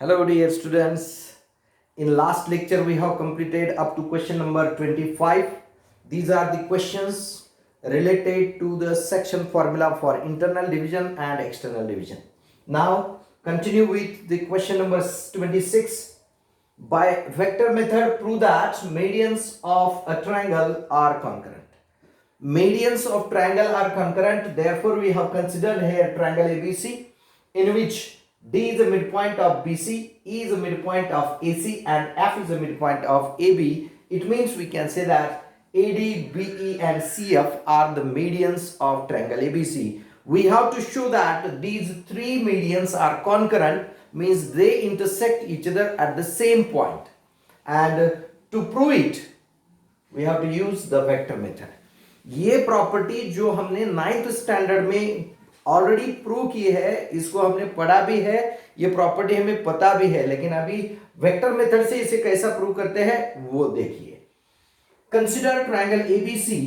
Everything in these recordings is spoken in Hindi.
Hello dear students. In last lecture we have completed up to question number 25. These are the questions related to the section formula for internal division and external division. Now continue with the question number 26. By vector method prove that medians of a triangle are concurrent. Medians of triangle are concurrent, therefore we have considered here triangle ABC in which D is the midpoint of BC, E is the midpoint of AC and F is the midpoint of AB. It means we can say that AD, BE and CF are the medians of triangle ABC. We have to show that these three medians are concurrent, means they intersect each other at the same point. And to prove it, we have to use the vector method. ये प्रॉपर्टी जो हमने 9th स्टैंडर्ड में ऑलरेडी प्रूव की है, इसको हमने पढ़ा भी है, ये प्रॉपर्टी हमें पता भी है, लेकिन अभी वेक्टर मेथड से इसे कैसा प्रूव करते हैं वो देखिए. Consider triangle ABC.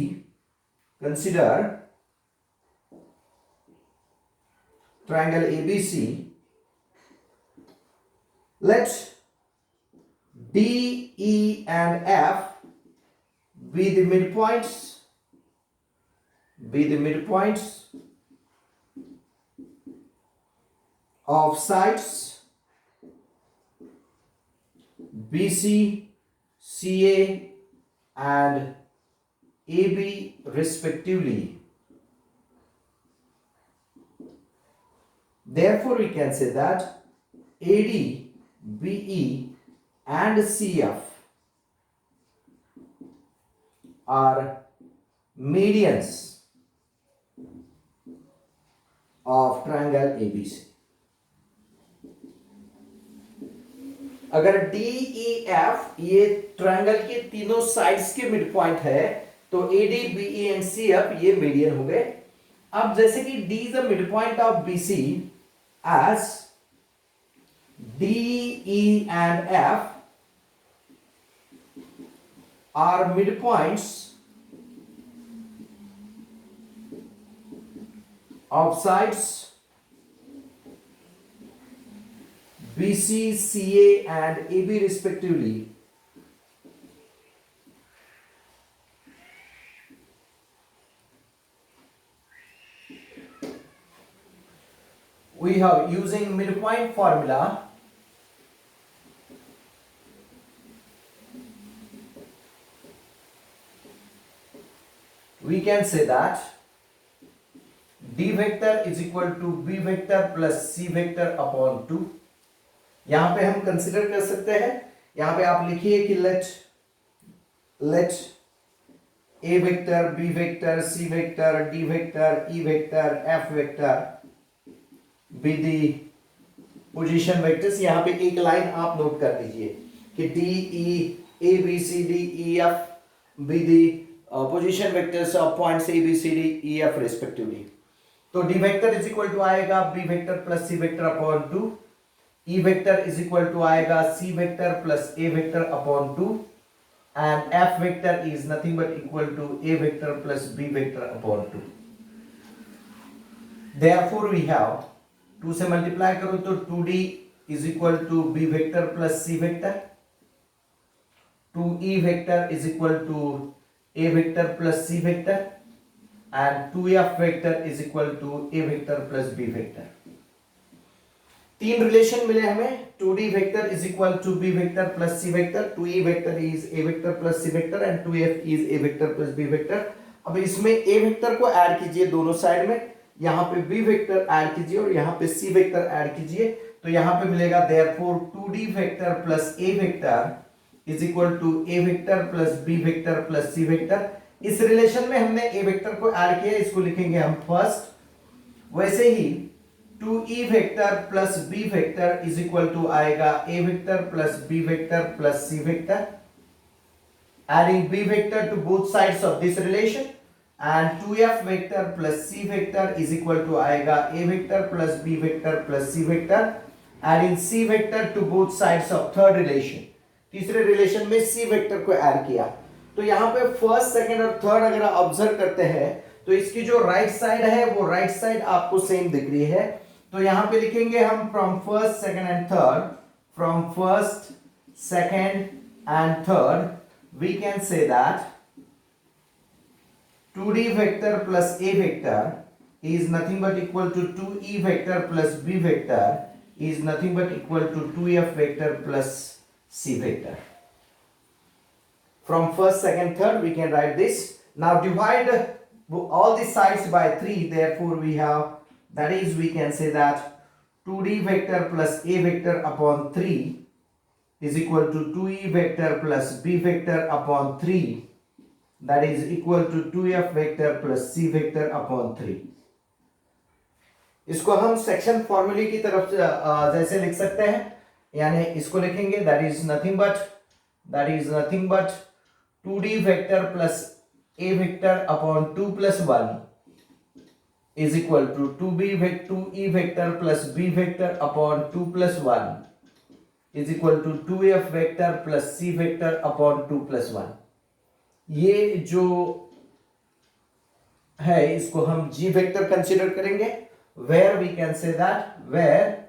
Consider triangle ABC. Let D, E and F be the midpoints of sides BC, CA and AB respectively. Therefore we can say that AD, BE and CF are medians of triangle ABC. अगर डी ई एफ ये ट्रायंगल के तीनों साइड्स के मिड पॉइंट है तो A D B E and C F ये मीडियन हो गए. अब जैसे कि D is the midpoint of B C, as D E and F are midpoints of sides BC, CA and AB respectively. We have using midpoint formula we can say that D vector is equal to B vector plus C vector upon 2. यहां पे हम कंसिडर कर सकते हैं, यहां पे आप लिखिए कि let A vector, B vector, C vector, D vector, E vector, F vector be the position vectors. यहां पे एक लाइन आप नोट कर दीजिए कि D, E, A, B, C, D, E, F be the position vectors of points A B C D E F respectively. तो D vector is equal to आएगा B vector plus C vector upon 2. E vector is equal to आएगा C vector plus A vector upon 2 and F vector is nothing but equal to A vector plus B vector upon 2. Therefore we have 2 से मल्टीप्लाई करो तो 2d is equal to B vector plus C vector, 2e vector is equal to A vector plus C vector and 2f vector is equal to A vector plus B vector. तीन रिलेशन मिले हमें. 2D vector is equal to B vector plus C vector, 2E vector is A vector plus C vector and 2F is A vector plus B vector. अब इसमें A vector को ऐड कीजिए दोनों साइड में, यहाँ पे B vector ऐड कीजिए और यहाँ पे C vector ऐड कीजिए, तो यहाँ पे मिलेगा therefore 2D vector plus A vector is equal to A vector plus B vector plus C vector. इस रिलेशन में हमने A vector को ऐड किया, इसको लिखेंगे हम फर्स्ट. वैसे ही 2E vector plus B vector is equal to आएगा A vector plus B vector plus C vector. Adding B vector to both sides of this relation and 2F vector plus C vector is equal to आएगा A vector plus B vector plus C vector. Adding C vector to both sides of third relation. तीसरे रिलेशन में सी वेक्टर को ऐड किया, तो यहाँ पे फर्स्ट, सेकंड और थर्ड अगर आप ऑब्जर्व करते हैं तो इसकी जो राइट साइड है वो राइट साइड आपको सेम दिख रही है. तो यहाँ पे लिखेंगे हम from first, second and third. from first, second and third, we can say that 2d vector plus a vector is nothing but equal to 2e vector plus b vector is nothing but equal to 2f vector plus c vector. From first, second, third, we can write this. Now divide all the sides by 3. Therefore, we have, that is, we can say that 2d vector plus a vector upon 3 is equal to 2e vector plus b vector upon 3. That is equal to 2f vector plus c vector upon 3. इसको हम सेक्शन फॉर्मूले की तरफ जैसे लिख सकते हैं, यानी इसको लिखेंगे that is nothing but 2d vector plus a vector upon 2 plus 1 is equal to 2e vector plus b vector upon 2 plus 1 is equal to 2f vector plus c vector upon 2 plus 1. ये जो है इसको हम g वेक्टर कंसीडर करेंगे, where we can say that where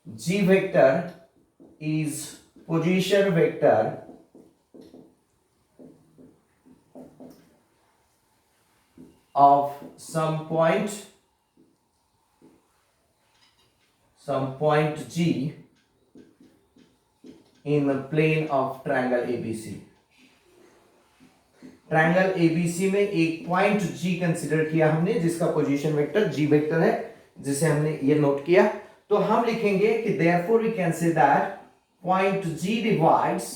g vector is position vector of some point G in the plane of triangle ABC. Triangle ABC में एक पॉइंट G कंसीडर किया हमने, जिसका पोजीशन वेक्टर G वेक्टर है, जिसे हमने ये नोट किया. तो हम लिखेंगे कि therefore we can say that point G divides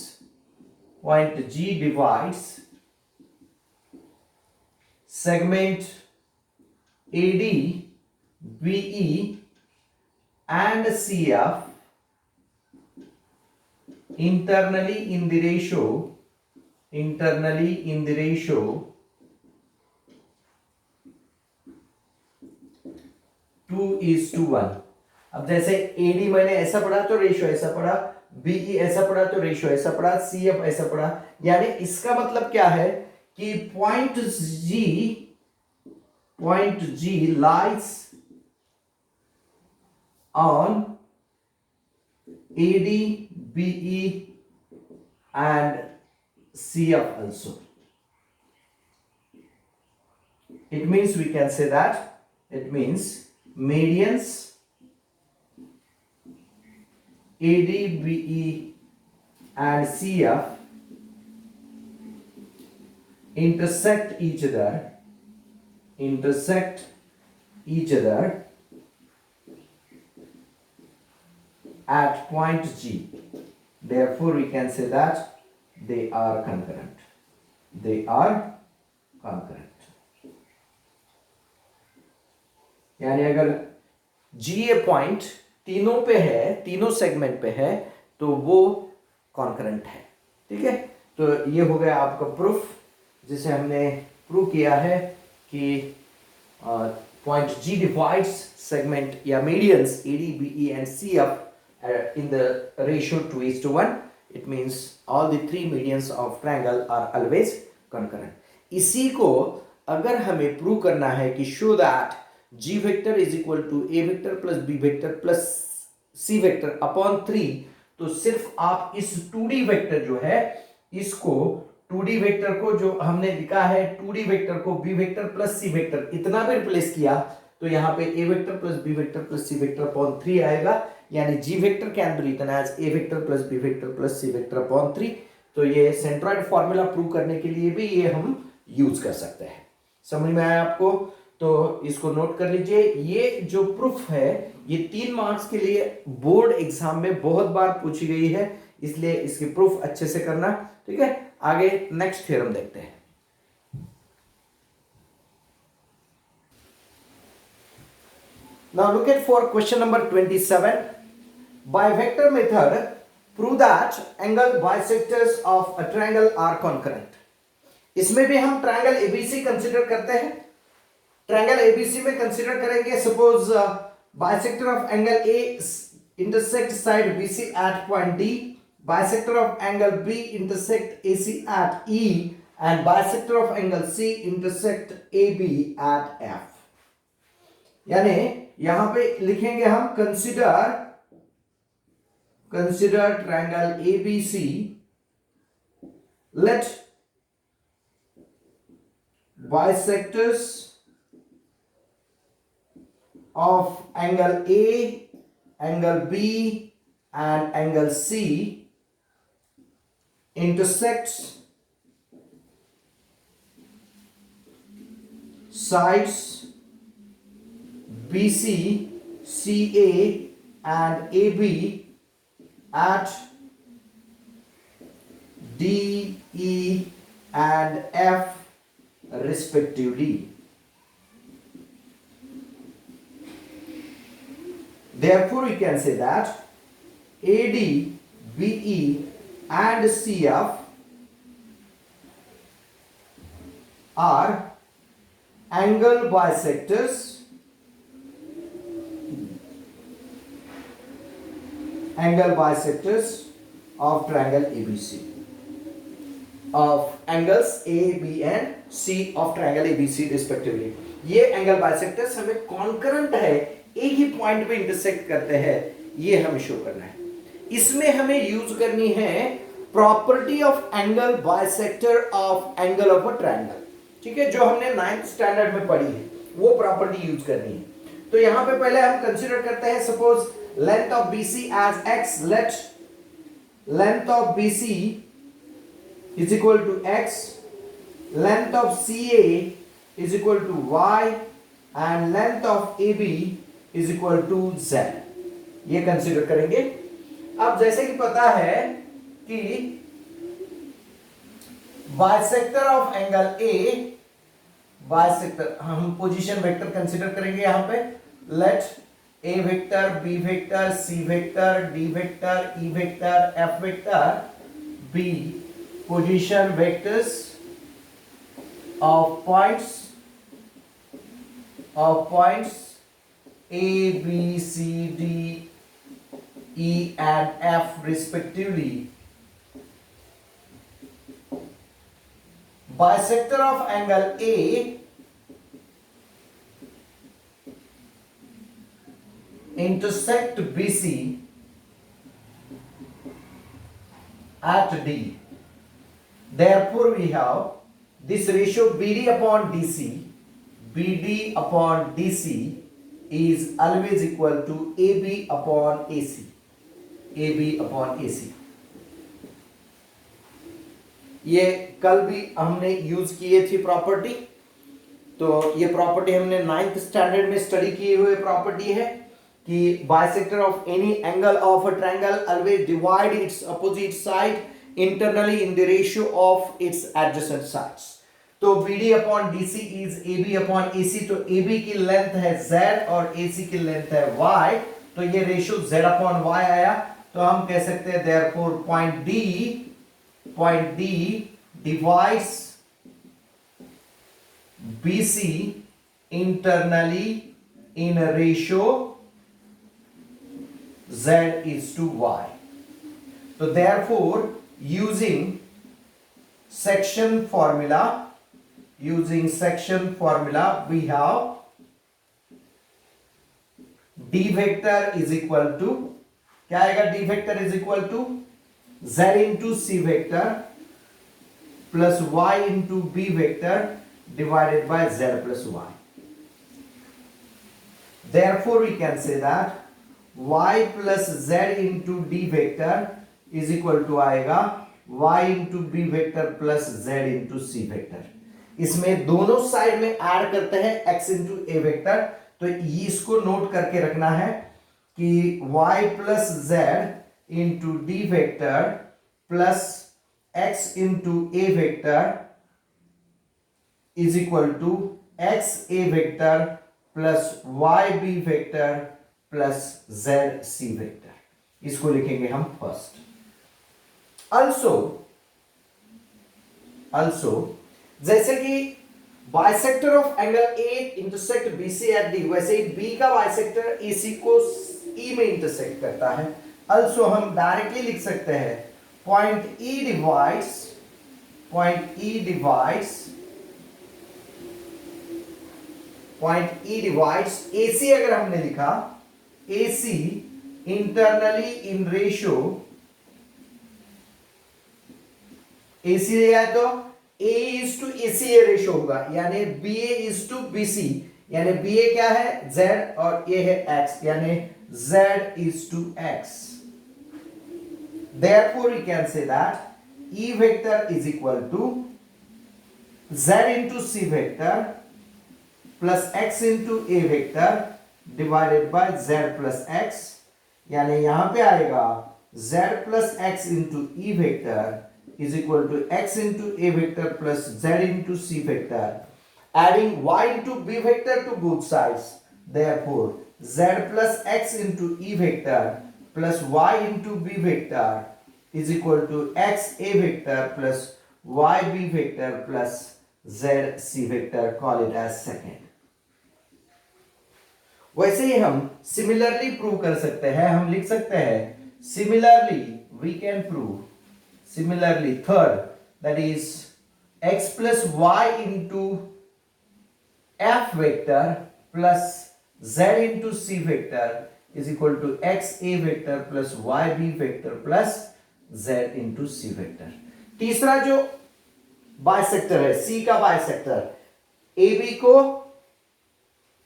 segment AD, BE and CF internally in the ratio 2:1. अब जैसे AD मैंने ऐसा पढ़ा तो रेशियो ऐसा पढ़ा, BE ऐसा पढ़ा तो रेशियो ऐसा पढ़ा, CF ऐसा पढ़ा. यानी इसका मतलब क्या है कि point G lies on AD, BE and CF also. It means we can say that it means medians AD, BE and CF intersect each other at point G. Therefore we can say that they are concurrent. यानी अगर G ए पॉइंट तीनों पे है, तीनों सेगमेंट पे है, तो वो कॉन्करेंट है. ठीक है, तो ये हो गया आपका प्रूफ, जिसे हमने प्रूव किया है कि पॉइंट G डिवाइड्स सेगमेंट या medians AD, BE and CF in the ratio 2:1. It means all the three medians of triangle are always concurrent. इसी को अगर हमें प्रूव करना है कि show that G vector is equal to A vector plus B vector plus C vector upon 3, तो सिर्फ आप इस 2D वेक्टर जो है, इसको 2D वेक्टर को जो हमने लिखा है 2D वेक्टर को B vector plus C vector इतना भी रिप्लेस किया, तो यहाँ पे A vector plus B vector plus C vector upon 3 आएगा. यानी G vector can be written as A vector plus B vector plus C vector upon 3. तो ये सेंट्रॉइड फॉर्मूला प्रूव करने के लिए भी ये हम यूज कर सकते हैं. समझ में आया आपको? तो इसको नोट कर लीजिए. ये जो प्रूफ है ये 3 मार्क्स के लिए बोर्ड एग्जाम में बहुत बार पूछी गई है, इसलिए इसकी प्रूफ अच्छे से करना. ठीक है, आगे नेक्स्ट थ्योरम देखते हैं. Now look at for question number 27. By vector method, prove that angle bisectors of a triangle are concurrent. इसमें भी हम ट्रायंगल एबीसी कंसीडर करते हैं. ट्रायंगल एबीसी में कंसीडर करेंगे suppose bisector of angle A intersect side BC at point D, bisector of angle B intersect AC at E and bisector of angle C intersect A B at F. यानी यहां पे लिखेंगे हम consider consider triangle ABC. Let bisectors of angle A, angle B and angle C intersects sides BC, CA and AB at D, E and F respectively. Therefore, we can say that AD, BE and CF are angle bisectors of triangle ABC, of angles A, B and C of triangle ABC respectively. ये एंगल बाइसेक्टर्स हमें कॉन्करेंट है, एक ही पॉइंट पे इंटरसेक्ट करते हैं, ये हमें शो करना है. इसमें हमें यूज करनी है property of angle bisector of angle of a triangle. ठीक है, जो हमने 9th स्टैंडर्ड में पढ़ी है वो प्रॉपर्टी यूज करनी है. तो यहां पे पहले हम कंसीडर करते हैं, suppose length of BC as x. Let length of BC is equal to x, length of CA is equal to y and length of AB is equal to z. ये कंसीडर करेंगे. अब जैसे कि पता है कि bisector of angle A, bisector हम पोजीशन वेक्टर कंसीडर करेंगे यहां पे. Let A vector, B vector, C vector, D vector, E vector, F vector be position vectors of points A, B, C, D, E and F respectively. Bisector of angle A intersect BC at D. Therefore, we have this ratio BD upon DC. BD upon DC is always equal to AB upon AC. AB upon AC. ये कल भी हमने यूज किए थी प्रॉपर्टी. तो ये प्रॉपर्टी हमने 9th स्टैंडर्ड में स्टडी की हुई प्रॉपर्टी है कि bisector of any angle of a triangle always divide it's opposite side internally in the ratio of its adjacent sides. तो BD upon DC is AB upon AC. तो AB की लेंथ है Z और AC की लेंथ है Y. तो ये रेशियो Z upon Y आया. तो हम कह सकते हैं therefore point D divides BC internally in a ratio Z is to Y. So therefore using section formula we have D vector is equal to, क्या आएगा? D vector is equal to Z into C vector plus Y into B vector divided by Z plus Y. Therefore we can say that Y plus Z into D vector is equal to आएगा y into b vector plus z into c vector. इसमें दोनों साइड में ऐड करते हैं x into a वेक्टर. तो इसको नोट करके रखना है कि y plus z into d vector plus x into a vector is equal to x a vector plus y b vector plus z c vector. इसको लिखेंगे हम फर्स्ट. also जैसे कि bisector of angle A intersect BC at D, वैसे ही B का बाइसेक्टर AC को E में इंटरसेक्ट करता है. also हम डायरेक्टली लिख सकते हैं point E divides AC. अगर हमने लिखा AC internally in ratio AC दिया है तो A is to ACA ratio होगा, यानी BA is to BC, यानी BA क्या है Z और A है X, यानी Z is to X. Therefore we can say that E vector is equal to Z into C vector plus X into A vector divided by Z plus X, यानी यहां पे आएगा Z plus X into E vector is equal to X into A vector plus Z into C vector, adding Y into B vector to both sides. Therefore Z plus X into E vector plus Y into B vector is equal to X A vector plus Y B vector plus Z C vector. Call it as second. वैसे ही हम सिमिलरली प्रूव कर सकते हैं, हम लिख सकते हैं similarly we can prove, similarly third, that is x plus y into f vector plus z into c vector is equal to x a vector plus y b vector plus z into c vector. तीसरा जो बाइसेक्टर है, c का बाइसेक्टर, ab को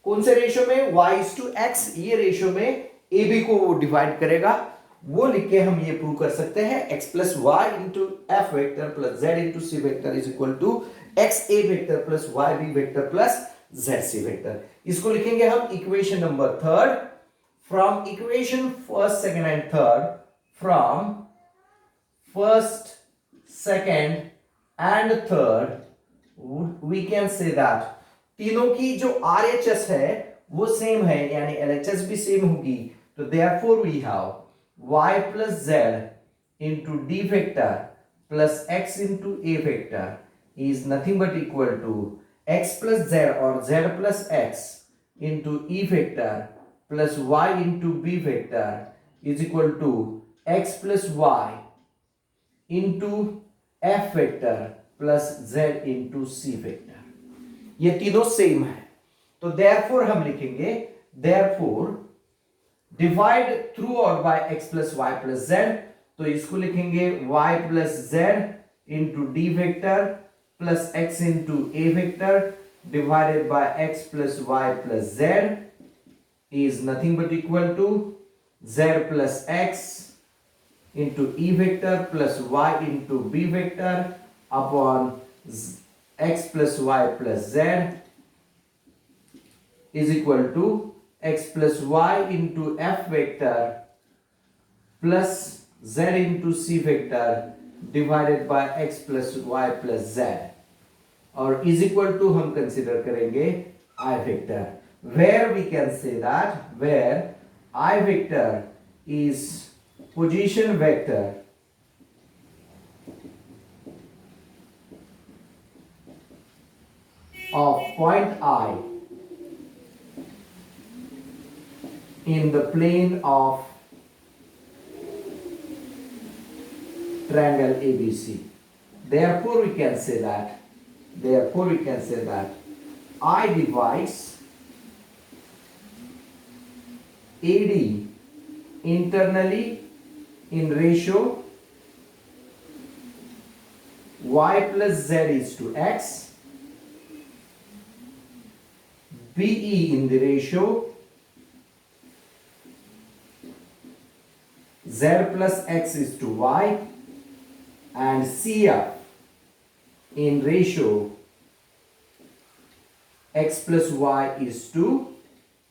कौन से रेशियो में, y is to x, ये रेशियो में ab को वो डिवाइड करेगा, वो लिख के हम ये प्रूव कर सकते हैं x plus y into F vector plus z into C vector is equal to x a vector plus y b vector plus z c vector. इसको लिखेंगे हम equation number third. From equation first second and third, from first second and third we can say that तीनों की जो RHS है वो सेम है, यानी LHS भी सेम होगी, तो therefore we have y plus z into d vector plus x into a vector is nothing but equal to x plus z or z plus x into e vector plus y into b vector is equal to x plus y into f vector plus z into c vector. ये तीनों सेम है, तो therefore हम लिखेंगे therefore divide throughout by x plus y plus z, तो इसको लिखेंगे y plus z into D vector plus x into A vector divided by x plus y plus z is nothing but equal to z plus x into E vector plus y into B vector upon x plus y plus z is equal to x plus y into f vector plus z into c vector divided by x plus y plus z, और is equal to हम कंसिडर करेंगे I vector, where we can say that where I vector is position vector of point I in the plane of triangle ABC. Therefore we can say that I divides AD internally in ratio y plus z is to x, BE in the ratio z plus x is to y, and CF in ratio x plus y is to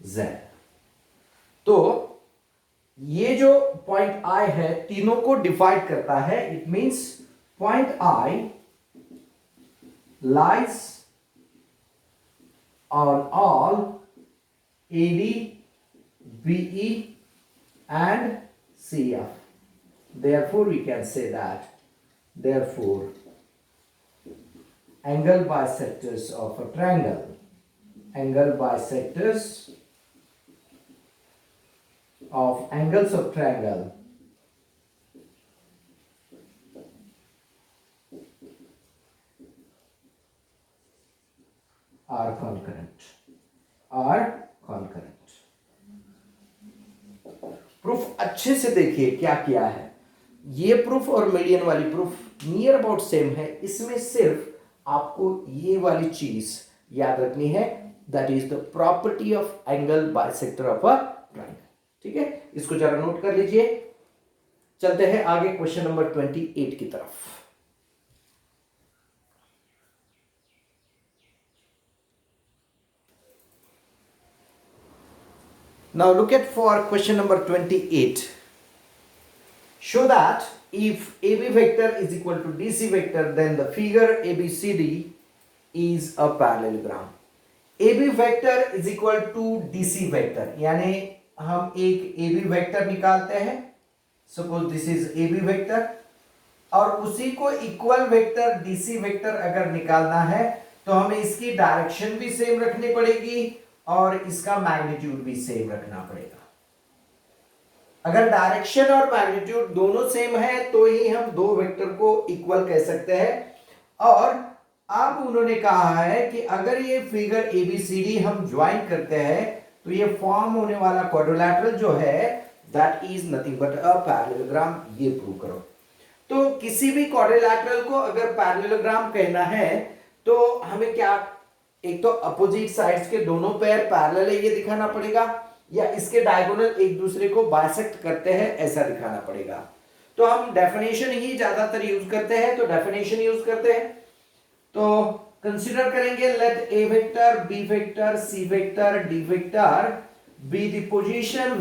z. तो ये जो पॉइंट I है तीनों को डिवाइड करता है. It means point I lies on all AD, BE and CF. Therefore we can say that therefore angle bisectors of a triangle, angle bisectors of angles of triangle are concurrent. Proof अच्छे से देखिए क्या किया है। ये प्रूफ और मीडियन वाली प्रूफ नियर अबाउट सेम है, इसमें सिर्फ आपको ये वाली चीज याद रखनी है, that is the property of angle bisector of a triangle. ठीक है, इसको जरा नोट कर लीजिए। चलते हैं आगे क्वेश्चन नंबर 28 की तरफ। Now look at for question number 28. Show that if AB vector is equal to DC vector, then the figure ABCD is a parallelogram. AB vector is equal to DC vector, यानी हम एक AB vector निकालते हैं, suppose this is AB vector, और उसी को इक्वल वेक्टर DC वेक्टर अगर निकालना है तो हमें इसकी डायरेक्शन भी सेम रखनी पड़ेगी और इसका मैग्नीट्यूड भी सेम रखना पड़ेगा। अगर डायरेक्शन और मैग्नीट्यूड दोनों सेम है तो ही हम दो वेक्टर को इक्वल कह सकते हैं। और अब उन्होंने कहा है कि अगर ये फिगर ABCD हम ज्वाइन करते हैं तो ये फॉर्म होने वाला क्वाड्रिलेटरल जो है that is nothing but a parallelogram. ये प्रूव करो। तो किसी भी क्वाड्रिलेटरल को अगर पैरेललोग्राम कहना है तो हमें क्या, एक तो अपोजिट साइड्स के दोनों पैर पैरेलल है ये दिखाना पड़ेगा, या इसके डायगोनल एक दूसरे को बाइसेक्ट करते हैं ऐसा दिखाना पड़ेगा। तो हम डेफिनेशन ही ज्यादातर यूज करते हैं, तो डेफिनेशन यूज करते हैं। तो कंसीडर करेंगे let A vector, B vector, C vector, D vector be the position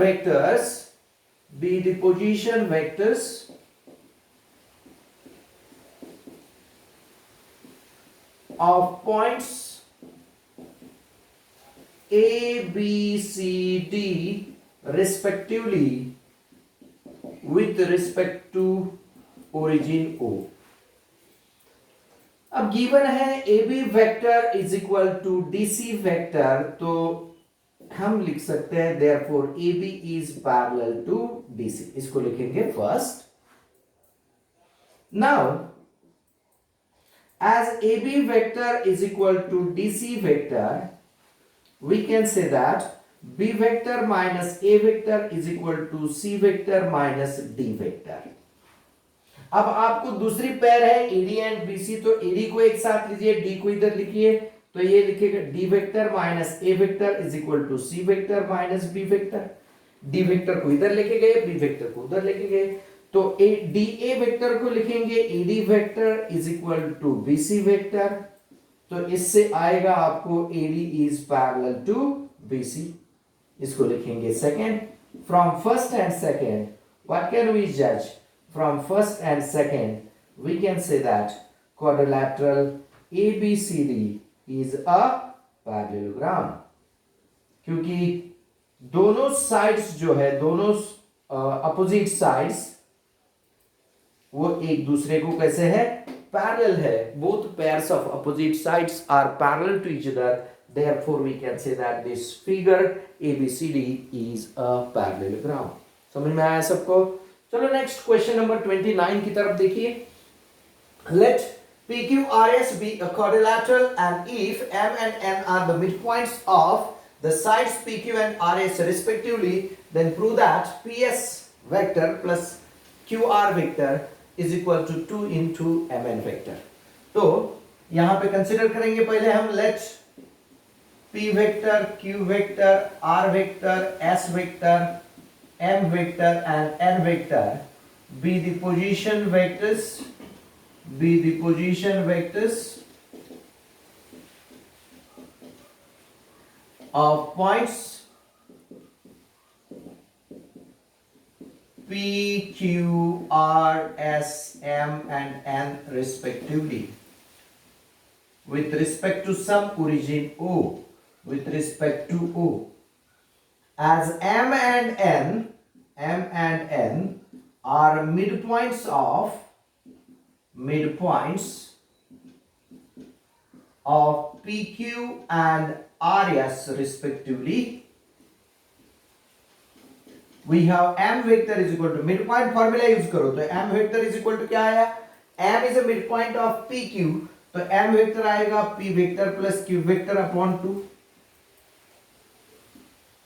vectors of points A, B, C, D respectively with respect to origin O। अब गिवन है AB vector is equal to DC vector, तो हम लिख सकते हैं therefore AB is parallel to DC। इसको लिखेंगे first. Now as AB vector is equal to DC vector, we can say that B vector minus A vector is equal to C vector minus D vector। अब आपको दूसरी पेयर है AD एंड BC, तो AD को एक साथ लीजिए, D को इधर लिखिए, तो ये लिखिएगा D vector minus A vector is equal to C vector minus B vector. D vector को इधर लेके गए, B वेक्टर को उधर लेके गए, तो DA वेक्टर को लिखेंगे AD vector is equal to BC vector. तो इससे आएगा आपको AD इज पैरेलल टू BC। इसको लिखेंगे second. From first and second what can we जज? From first and second we can say that quadrilateral ABCD is a parallelogram, क्योंकि दोनों साइड्स जो है, दोनों अपोजिट साइड्स वो एक दूसरे को कैसे है, पैरेलल है। Both pairs of opposite sides are parallel to each other, therefore we can say that this figure ABCD is a parallelogram। समझ में आया सबको? चलो नेक्स्ट क्वेश्चन नंबर 29 की तरफ देखिए। Let PQRS be a quadrilateral and if M and N are the midpoints of the sides PQ and RS respectively, then prove that PS vector plus QR vector is equal to 2 into MN vector। तो यहां पे कंसिडर करेंगे पहले हम let P vector, Q vector, R vector, S vector, M vector and N vector be the position vectors of points P, Q, R, S, M and N respectively with respect to some origin O, with respect to O, as M and N are midpoints of PQ and RS respectively। We have M vector is equal to midpoint formula use करो, तो M vector is equal to क्या आया, M is a midpoint of PQ, तो M vector आएगा P vector plus Q vector upon 2।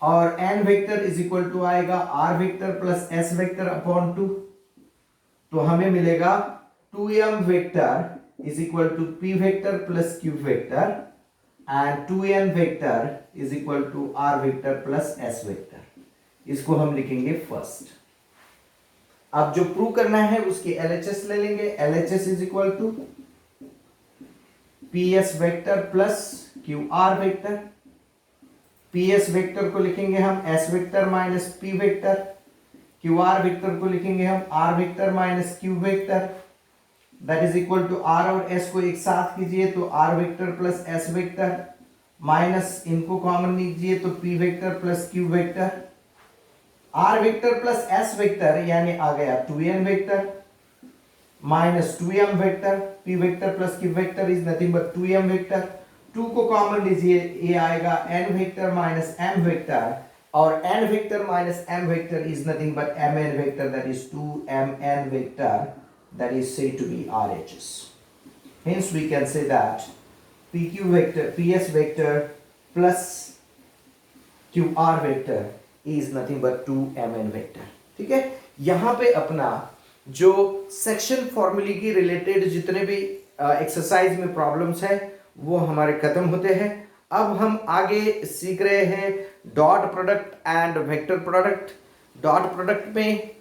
और n vector is equal to आएगा r vector plus s vector upon 2। तो हमें मिलेगा 2m vector is equal to p vector plus q vector and 2n vector is equal to r vector plus s vector. इसको हम लिखेंगे फर्स्ट। अब जो प्रूव करना है उसकी LHS ले लेंगे। LHS is equal to PS vector plus QR vector. PS vector को लिखेंगे हम S vector minus P vector. QR vector को लिखेंगे हम R vector minus Q vector. That is equal to R और S को एक साथ कीजिए तो R vector plus S vector minus इनको कॉमन लीजिए तो P vector plus Q vector. R vector plus S vector यानी आ गया 2n vector minus 2m vector. P vector plus Q vector is nothing but 2m vector. 2 को कॉमन लीजिए, ये आएगा n vector minus m vector और n vector minus m vector is nothing but mn vector, that is 2mn vector, that is said to be RHS. Hence we can say that PQ vector, PS vector plus QR vector is nothing but 2mn vector. ठीक है, यहाँ पे अपना जो सेक्शन फॉर्मूले की रिलेटेड जितने भी एक्सरसाइज में प्रॉब्लम्स है वो हमारे खत्म होते हैं। अब हम आगे सीख रहे हैं dot product and vector product. Dot product में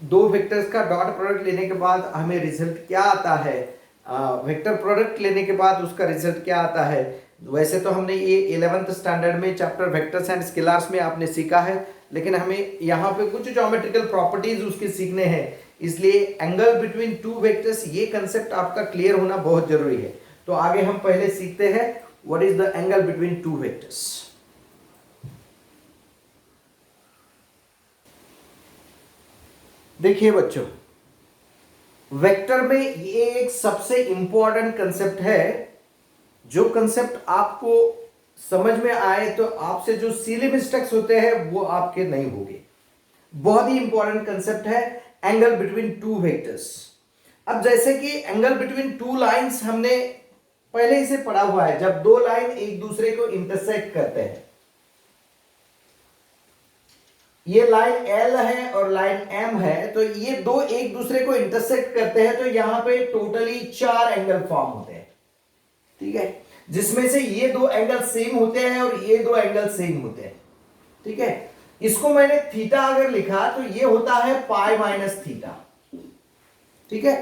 दो वेक्टर्स का डॉट प्रोडक्ट लेने के बाद हमें रिजल्ट क्या आता है, वेक्टर प्रोडक्ट लेने के बाद उसका रिजल्ट क्या आता है। वैसे तो हमने ये 11th स्टैंडर्ड में चैप्टर वेक्टर्स एंड स्केलर्स में आपने सीखा है, लेकिन हमें यहाँ पे कुछ ज्योमेट्रिकल प्रॉपर्टीज उसके सीखने हैं, इसलिए एंगल बिटवीन टू वेक्टर्स ये कंसेप्ट आपका क्लियर होना बहुत जरूरी है। तो आगे हम पहले सीखते हैं what is the angle between two vectors. देखिए बच्चों, वेक्टर में ये एक सबसे इंपॉर्टेंट कंसेप्ट है, जो कंसेप्ट आपको समझ में आए तो आपसे जो सिली मिस्टेक्स होते हैं वो आपके नहीं होंगे। बहुत ही इंपॉर्टेंट कंसेप्ट है एंगल बिटवीन टू वेक्टर्स। अब जैसे कि एंगल बिटवीन टू लाइंस हमने पहले ही से पढ़ा हुआ है, जब दो लाइन एक दूसरे को इंटरसेक्ट करते हैं, ये लाइन L है और लाइन M है, तो ये दो एक दूसरे को इंटरसेक्ट करते हैं तो यहां पे टोटली 4 एंगल फॉर्म होते हैं। ठीक है, जिसमें से ये दो एंगल सेम होते हैं और ये दो एंगल सेम होते हैं। ठीक है, इसको मैंने थीटा अगर लिखा तो ये होता है पाई माइनस थीटा। ठीक है,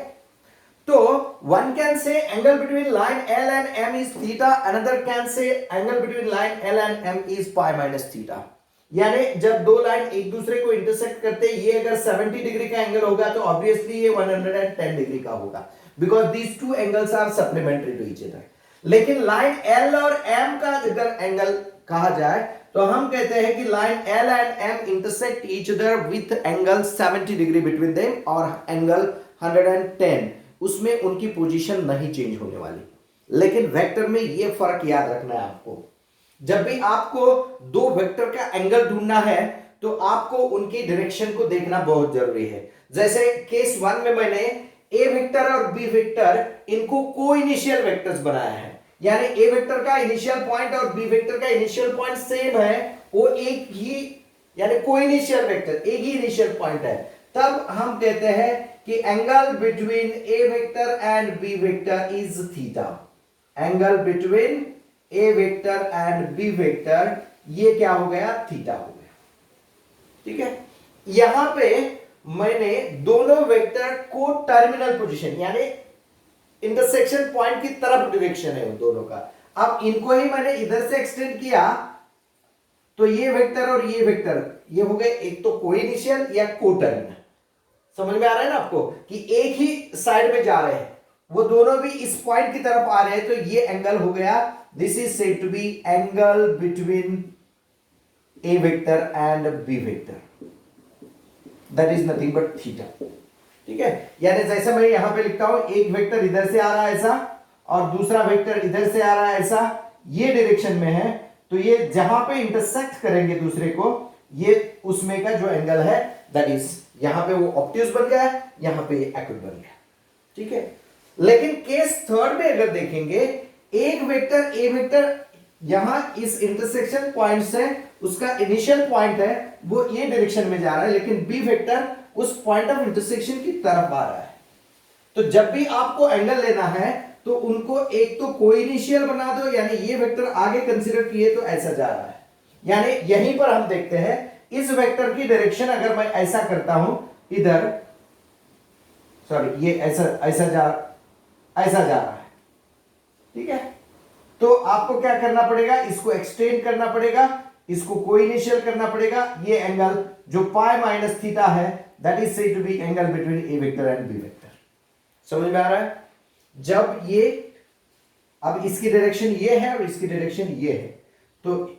तो one can say angle between line L and M is theta, another can say angle between line L and M is pi minus theta। यानी जब दो लाइन एक दूसरे को इंटरसेक्ट करते हैं, ये अगर 70 डिग्री का एंगल होगा तो ऑब्वियसली ये 110 डिग्री का होगा, because these two angles are supplementary to each other. लेकिन लाइन L और M का अगर एंगल कहा जाए तो हम कहते हैं कि line L and M intersect each other with angle 70 degree between them और एंगल 110, उसमें उनकी पोजीशन नहीं चेंज होने वाली। लेकिन वेक्टर में ये फर्क याद रखना है आपको, जब भी आपको दो वेक्टर का एंगल ढूंढना है तो आपको उनकी डायरेक्शन को देखना बहुत जरूरी है। जैसे केस 1 में मैंने ए वेक्टर और बी वेक्टर इनको को इनिशियल वेक्टर्स बनाया है, यानी ए वेक्टर का इनिशियल पॉइंट और बी वेक्टर का इनिशियल पॉइंट सेम है, वो एक ही यानी को इनिशियल वेक्टर एक ही इनिशियल पॉइंट है। तब हम कहते हैं कि angle between A vector and B vector is theta. Angle between A vector and B vector ये क्या हो गया, थीटा हो गया। ठीक है, यहां पे मैंने दोनों वेक्टर को टर्मिनल पोजीशन यानी इंटरसेक्शन पॉइंट की तरफ डायरेक्शन है उन दोनों का। अब इनको ही मैंने इधर से एक्सटेंड किया तो ये वेक्टर और ये वेक्टर ये हो गए एक तो कोइनिशियल या कोटर्मिनल। समझ में आ रहा है ना आपको कि एक ही साइड में जा रहे हैं, वो दोनों भी इस पॉइंट की तरफ आ रहे हैं, तो ये एंगल हो गया, this is said to be angle between A vector and B vector, that is nothing but theta. ठीक है, यानी जैसे मैं यहां पे लिखता हूं एक वेक्टर इधर से आ रहा है ऐसा और दूसरा वेक्टर इधर से आ रहा है ऐसा, ये डायरेक्शन में है, तो ये जहां पे इंटरसेक्ट करेंगे दूसरे को, ये उसमें का जो एंगल है दैट इज यहां पे वो ऑब्ट्यूज बन गया, यहां पे एक्यूट बन गया। ठीक है, लेकिन केस 3 में अगर देखेंगे एक वेक्टर ए वेक्टर यहां इस इंटरसेक्शन पॉइंट से उसका इनिशियल पॉइंट है वो ये डायरेक्शन में जा रहा है, लेकिन बी वेक्टर उस पॉइंट ऑफ इंटरसेक्शन की तरफ आ रहा है। तो जब भी आपको एंगल लेना है तो उनको एक तो कोइनिशियल बना दो, यानी ये वेक्टर आगे कंसीडर किए तो ऐसा जा रहा है, यानी यहीं पर हम देखते हैं इस वेक्टर की डायरेक्शन अगर मैं ऐसा करता हूं इधर, सॉरी ये ऐसा जा रहा है, ठीक है। तो आपको क्या करना पड़ेगा, इसको एक्सटेंड करना पड़ेगा, इसको कोइनिशियल करना पड़ेगा। ये एंगल जो पाई माइनस थीटा है that is said to be angle between A vector and B vector. समझ में आ रहा है? जब ये अब इसकी डायरेक्शन ये है और इसकी डायरेक्शन ये है, तो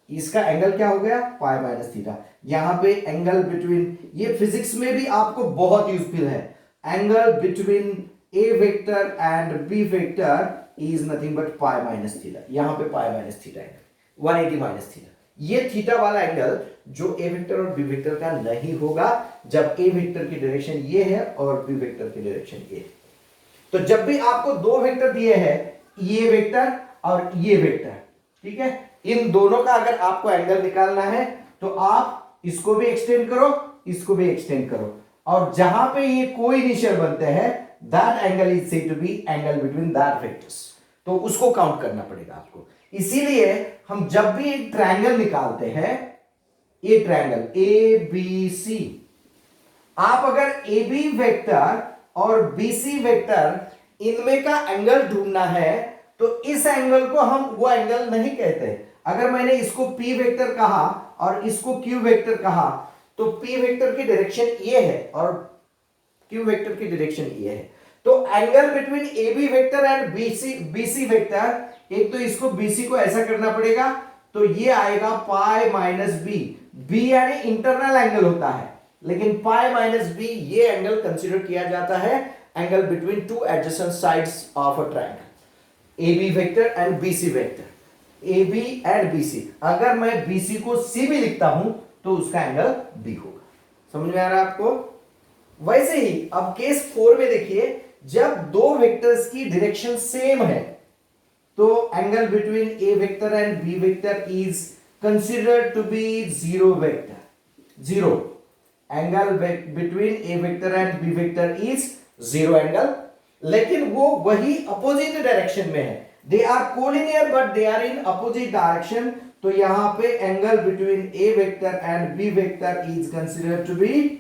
इसका एंगल क्या हो गया, पाई माइनस थीटा। यहां पे एंगल बिटवीन, ये फिजिक्स में भी आपको बहुत यूजफुल है, angle between A vector and B vector is nothing but pi minus theta. यहां पे पाई माइनस थीटा है 180 माइनस थीटा। ये थीटा वाला एंगल जो ए वेक्टर और बी वेक्टर का नहीं होगा जब ए वेक्टर की डायरेक्शन ये है और बी वेक्टर की डायरेक्शन ये है। तो जब भी आपको दो वेक्टर दिए हैं, ये वेक्टर और ये वेक्टर, ठीक है, इन दोनों का अगर आपको एंगल निकालना है तो आप इसको भी एक्सटेंड करो, इसको भी एक्सटेंड करो, और जहां पे ये कोइनिशियल बनते हैं that angle is said to be angle between that vectors. तो उसको काउंट करना पड़ेगा आपको। इसीलिए हम जब भी एक ट्रायंगल निकालते हैं, ये ट्रायंगल ए बी सी, आप अगर ए बी वेक्टर और बी सी वेक्टर इनमें का एंगल ढूंढना है तो इस एंगल को हम वो एंगल नहीं कहते। अगर मैंने इसको P वेक्टर कहा और इसको Q वेक्टर कहा तो P वेक्टर की डायरेक्शन ये है और Q वेक्टर की डायरेक्शन ये है। तो angle between AB vector and BC vector, एक तो इसको BC को ऐसा करना पड़ेगा, तो ये आएगा पाई माइनस बी। बी यानी इंटरनल एंगल होता है, लेकिन पाई माइनस बी ये एंगल कंसीडर किया जाता है angle between two adjacent sides of a triangle, AB vector and BC vector. AB and BC, अगर मैं BC को C भी लिखता हूं तो उसका एंगल B होगा। समझ में आ रहा है आपको? वैसे ही अब केस 4 में देखिए, जब दो वेक्टर्स की डायरेक्शन सेम है तो angle between A vector and B vector is considered to be zero vector, zero. Angle between A vector and B vector is zero angle, लेकिन वो वही अपोजिट डायरेक्शन में है। They are collinear but they are in opposite direction. तो यहां पे angle between A vector and B vector is considered to be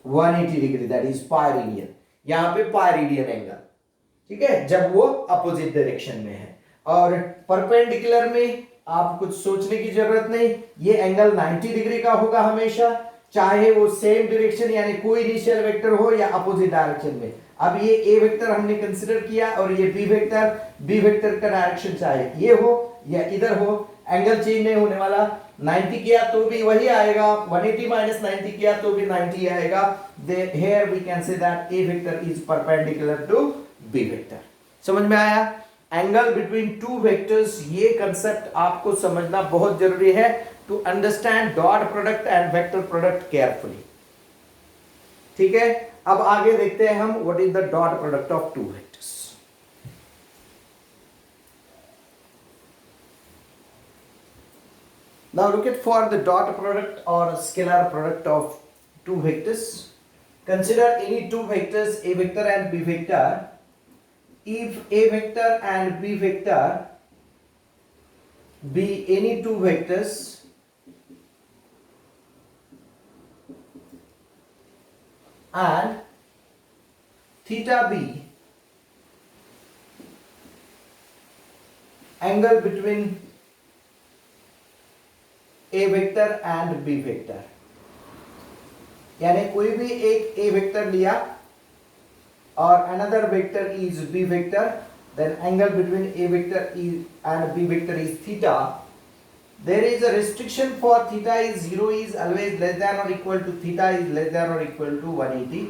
180 degree, that is pi radian. यहां पे पाई रेडियन एंगल, ठीक है, जब वो अपोजिट डायरेक्शन में है। और परपेंडिकुलर में आप कुछ सोचने की जरूरत नहीं, ये एंगल 90 डिग्री का होगा हमेशा, चाहे वो सेम डायरेक्शन यानी कोई इनिशियल वेक्टर हो या अपोजिट डायरेक्शन में। अब ये ए वेक्टर हमने कंसीडर किया और ये बी वेक्टर का डायरेक्शन चाहे ये हो या इधर हो, एंगल चेंज नहीं होने वाला। 90 किया तो भी वही आएगा, 180 माइनस 90 किया तो भी 90 आएगा। Here we can say that A vector is perpendicular to B vector। समझ में आया? एंगल बिटवीन टू वेक्टर्स, ये कंसेप्ट आपको समझना बहुत जरूरी है to understand dot product and vector product carefully. ठीक है, अब आगे देखते हैं हम what is the dot product of two vectors. Now look at for the dot product or scalar product of two vectors. Consider any two vectors A vector and B vector. If A vector and B vector be any two vectors and theta B angle between A vector and B vector, यानी कोई भी एक A वेक्टर लिया और another vector is B vector, then angle between A vector and B vector is theta. There is a restriction for theta is 0 is always less than और equal to theta is less than और इक्वल टू 180।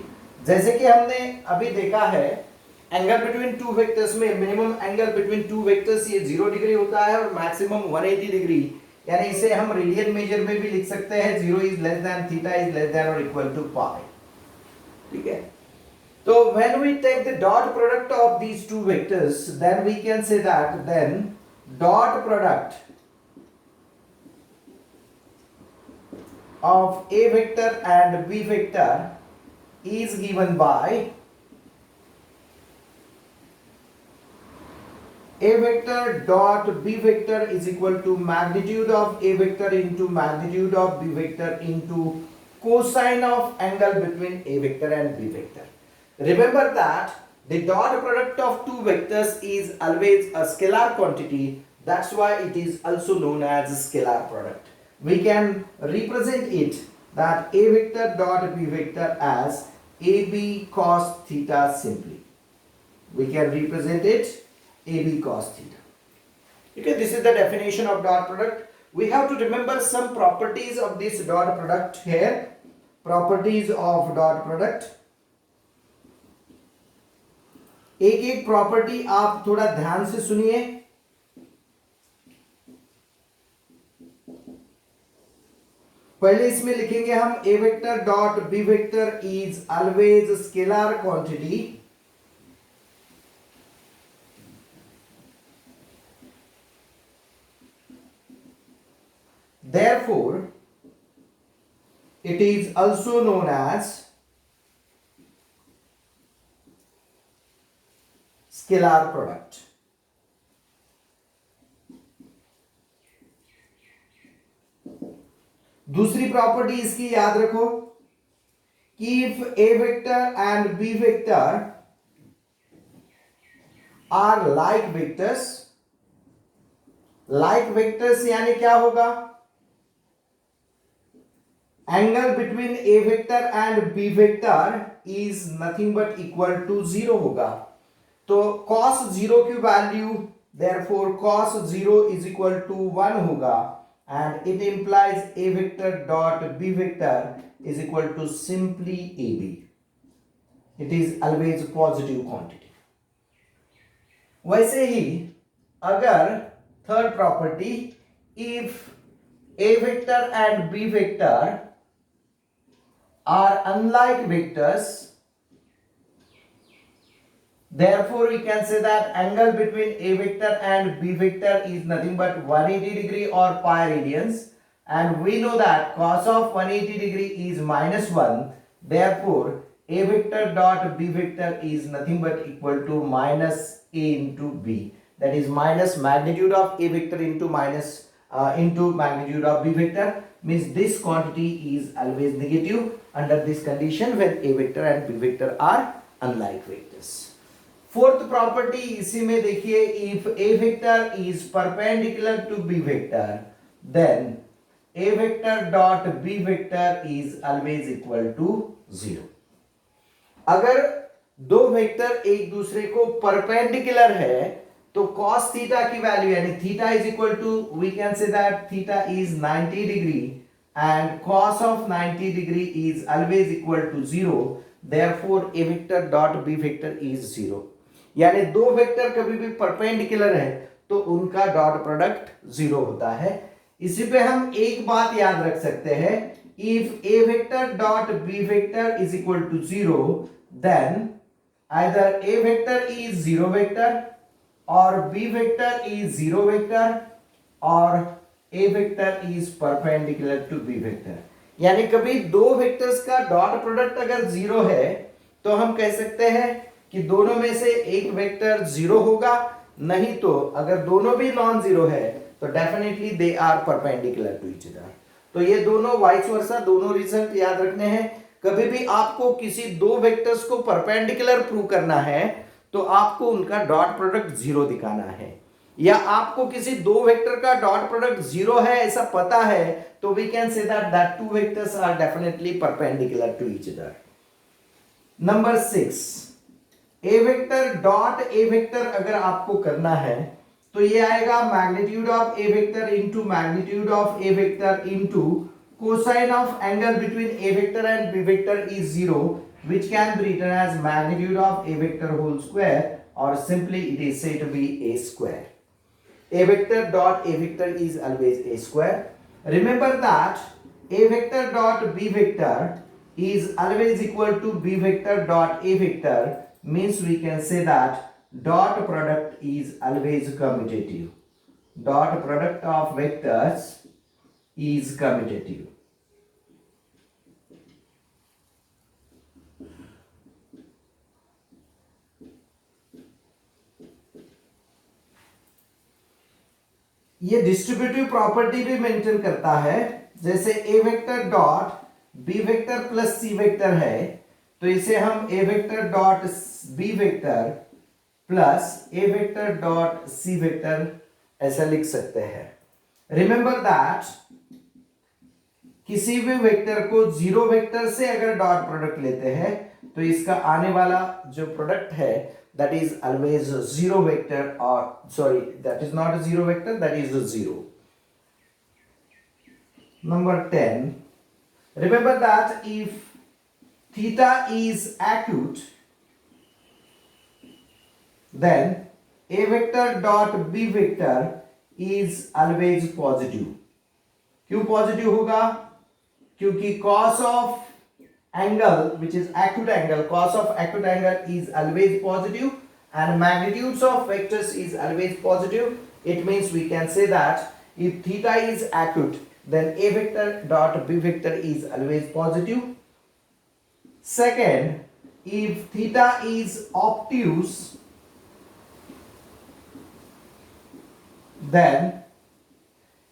जैसे कि हमने अभी देखा है, एंगल बिटवीन टू वेक्टर्स में minimum angle between two vectors ये 0 डिग्री होता है और मैक्सिमम 180 डिग्री, यानी इसे हम रेडियन मेजर में भी लिख सकते हैं, 0 is less then theta is less than और इक्वल टू पाई। ठीक है, So when we take the dot product of these two vectors, then we can say that then dot product of A vector and B vector is given by A vector dot B vector is equal to magnitude of A vector into magnitude of B vector into cosine of angle between A vector and B vector. Remember that the dot product of two vectors is always a scalar quantity. That's why it is also known as a scalar product. We can represent it that A vector dot B vector as AB cos theta simply. We can represent it AB cos theta. Okay, this is the definition of dot product. We have to remember some properties of this dot product here. Properties of dot product. एक एक प्रॉपर्टी आप थोड़ा ध्यान से सुनिए. पहले इसमें लिखेंगे हम A vector dot B vector is always scalar quantity. Therefore, it is also known as scalar product. दूसरी प्रॉपर्टी इसकी याद रखो कि if A vector and B vector are like vectors यानी क्या होगा? Angle between A vector and B vector is nothing but equal to 0 होगा. तो cos 0 की value therefore cos 0 is equal to 1 होगा, and it implies A vector dot B vector is equal to simply AB. It is always positive quantity. वैसे ही अगर third property if A vector and B vector are unlike vectors, therefore we can say that angle between A vector and B vector is nothing but 180 degree or pi radians, and we know that cos of 180 degree is -1. Therefore A vector dot B vector is nothing but equal to minus A into B, that is minus magnitude of A vector into into magnitude of B vector, means this quantity is always negative under this condition when A vector and B vector are unlike vectors. Fourth property इसी में देखिए, if A vector is perpendicular to B vector, then A vector dot B vector is always equal to 0. अगर दो वेक्टर एक दूसरे को परपेंडिकुलर है तो cos थीटा की वैल्यू यानी theta is equal to, we can say that theta is 90 degree and cos of 90 degree is always equal to 0. Therefore A vector dot B vector is 0. यानी दो वेक्टर कभी भी परपेंडिकुलर है तो उनका डॉट प्रोडक्ट 0 होता है. इसी पे हम एक बात याद रख सकते हैं, if A vector dot B vector is equal to 0, then either A vector is 0 vector or B vector is 0 vector or A vector is perpendicular to B vector. यानी कभी दो वेक्टर्स का डॉट प्रोडक्ट अगर 0 है तो हम कह सकते हैं कि दोनों में से एक वेक्टर 0 होगा, नहीं तो अगर दोनों भी नॉन जीरो है तो definitely they are perpendicular to each other. तो ये दोनों वाइस वर्सा दोनों रिजल्ट याद रखने हैं. कभी भी आपको किसी दो वेक्टर्स को परपेंडिकुलर प्रूव करना है तो आपको उनका डॉट प्रोडक्ट 0 दिखाना है, या आपको किसी दो वेक्टर का डॉट प्रोडक्ट 0 है ऐसा पता है तो we can say that two vectors are definitely perpendicular to each other. Number 6, A vector dot A vector अगर आपको करना है तो ये आएगा magnitude of A vector into magnitude of A vector into cosine of angle between A vector and B vector is 0, which can be written as magnitude of A vector whole square, or simply it is said to be A square. A vector dot A vector is always A square. Remember that A vector dot B vector is always equal to b vector dot a vector, means we can say that dot product is always commutative. Dot product of vectors is commutative. ये डिस्ट्रीब्यूटिव प्रॉपर्टी भी मेंटेन करता है. जैसे A vector dot B vector plus C vector है, तो इसे हम A vector dot B vector plus A vector dot C vector ऐसा लिख सकते हैं. रिमेंबर दैट किसी भी वेक्टर को जीरो वेक्टर से अगर डॉट प्रोडक्ट लेते हैं तो इसका आने वाला जो प्रोडक्ट है that is always a zero vector, or sorry, that is not a zero vector, that is a zero. Number 10, remember that if theta is acute, then a vector dot b vector is always positive. क्यों पॉजिटिव होगा? क्योंकि cos of angle, which is acute angle, cos of acute angle is always positive, and magnitudes of vectors is always positive. It means we can say that if theta is acute, then a vector dot b vector is always positive. Second, if theta is obtuse, then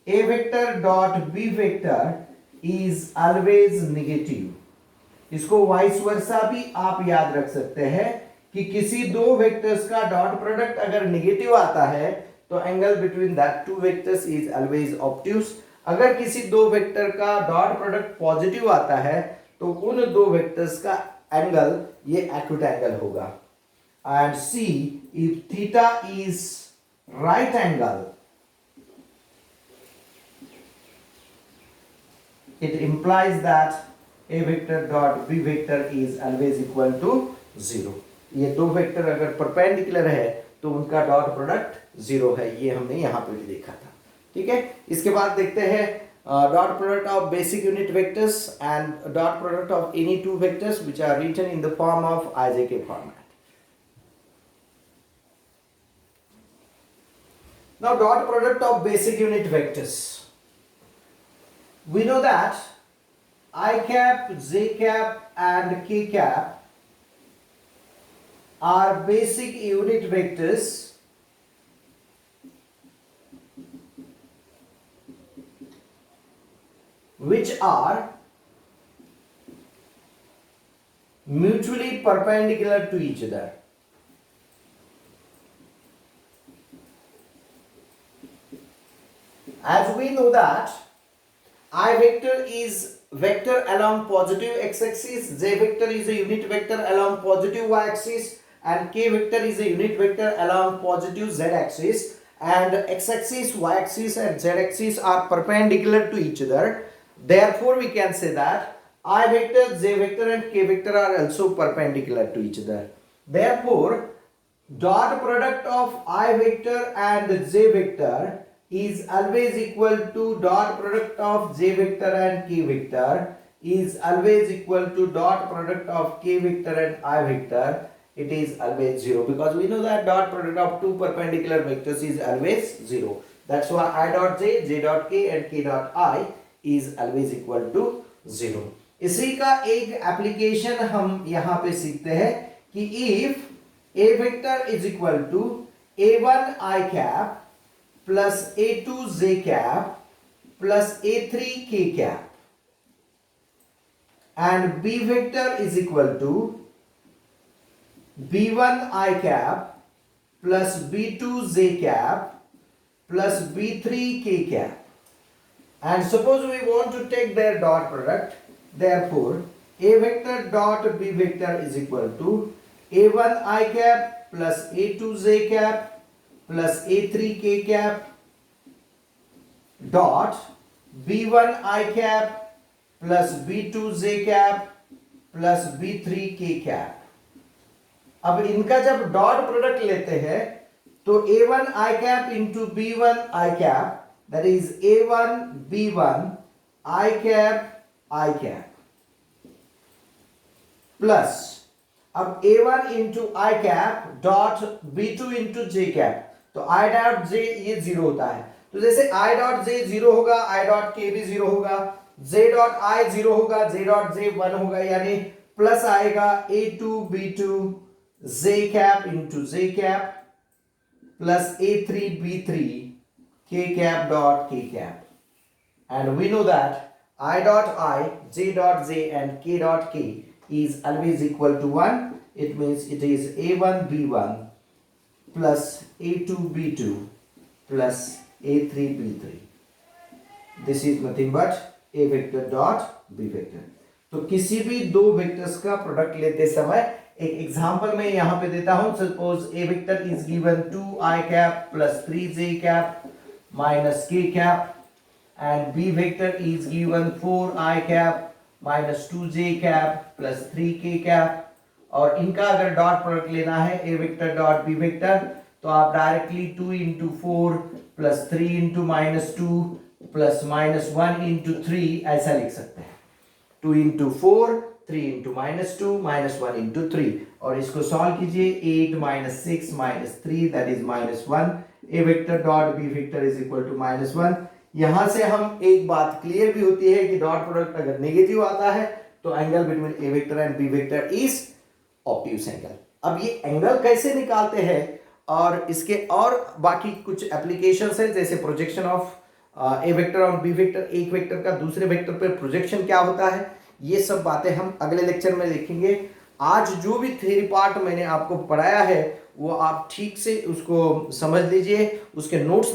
a vector dot b vector is always negative. इसको वाइस वर्सा भी आप याद रख सकते हैं कि किसी दो वेक्टर्स का डॉट प्रोडक्ट अगर नेगेटिव आता है तो angle between that two vectors is always obtuse. अगर किसी दो वेक्टर का डॉट प्रोडक्ट पॉजिटिव आता है तो उन दो वेक्टर्स का एंगल ये एक्यूट एंगल होगा. And see if theta is right angle, it implies that a vector dot b vector is always equal to 0. ये दो वेक्टर अगर परपेंडिकुलर है तो उनका डॉट प्रोडक्ट 0 है. ये हमने यहाँ पे भी देखा था. ठीक है. इसके बाद देखते हैं dot product of basic unit vectors and dot product of any two vectors which are written in the form of IJK format. Now dot product of basic unit vectors. We know that I cap, j cap and k cap are basic unit vectors which are mutually perpendicular to each other. As we know that I vector is vector along positive x-axis, j vector is a unit vector along positive y-axis, and k vector is a unit vector along positive z-axis, and x-axis, y-axis and z-axis are perpendicular to each other. Therefore we can say that I vector, j vector and k vector are also perpendicular to each other. Therefore dot product of I vector and j vector is always equal to dot product of j vector and k vector is always equal to dot product of k vector and I vector. It is always 0 because we know that dot product of two perpendicular vectors is always 0. That's why I dot j, j dot k and k dot I is always equal to 0. इसी का एक एप्लीकेशन हम यहाँ पे सीखते हैं कि if a vector is equal to a1 I cap plus a2 j cap plus a3 k cap and b vector is equal to b1 I cap plus b2 j cap plus b3 k cap, and suppose we want to take their dot product. Therefore a vector dot b vector is equal to a1 I cap plus a2 j cap plus a3 k cap dot b1 I cap plus b2 j cap plus b3 k cap. अब इनका जब डॉट प्रोडक्ट लेते हैं तो a1 I cap into b1 I cap, that is a1 b1 I cap I cap. Plus अब a1 इंटू आई cap dot b2 into J cap, तो आई डॉट जे ये 0 होता है, तो जैसे आई डॉट जे 0 होगा आई डॉट के भी 0 होगा, जे डॉट आई 0 होगा जे डॉट जे 1 होगा, यानी प्लस आएगा a2 b2 J cap into J cap plus a3 b3 k cap dot k cap, and we know that I dot I, j dot j and k dot k is always equal to 1. It means it is a1 b1 plus a2 b2 plus a3 b3. This is nothing but a vector dot b vector. तो किसी भी दो वेक्टर्स का प्रोडक्ट लेते समय एक एग्जांपल मैं यहां पे देता हूं. Suppose A vector is given 2i cap plus 3j cap minus k cap and b vector is given 4i cap minus 2j cap plus 3k cap, और इनका अगर डॉट प्रोडक्ट लेना है a vector dot b vector तो आप directly 2 into 4 plus 3 into minus 2 plus minus 1 into 3 ऐसा लिख सकते हैं. 2 into 4 3 into minus 2 minus 1 into 3, और इसको सॉल्व कीजिए. 8 minus 6 minus 3 that is minus 1. A vector dot B vector is equal to minus 1. यहां से हम एक बात क्लियर भी होती है कि डॉट प्रोडक्ट अगर नेगेटिव आता है तो angle between A vector and B vector is obtuse angle. अब ये एंगल कैसे निकालते हैं और इसके और बाकी कुछ एप्लीकेशंस है, जैसे प्रोजेक्शन ऑफ ए वेक्टर और बी वेक्टर, एक वेक्टर का दूसरे वेक्टर पर प्रोजेक्शन क्या होता है, ये सब बातें हम अगले लेक्चर में देखेंगे. आज जो भी थ्योरी पार्ट मैंने आपको पढ़ाया है वो आप ठीक से उसको समझ लीजिए, उसके नोट्स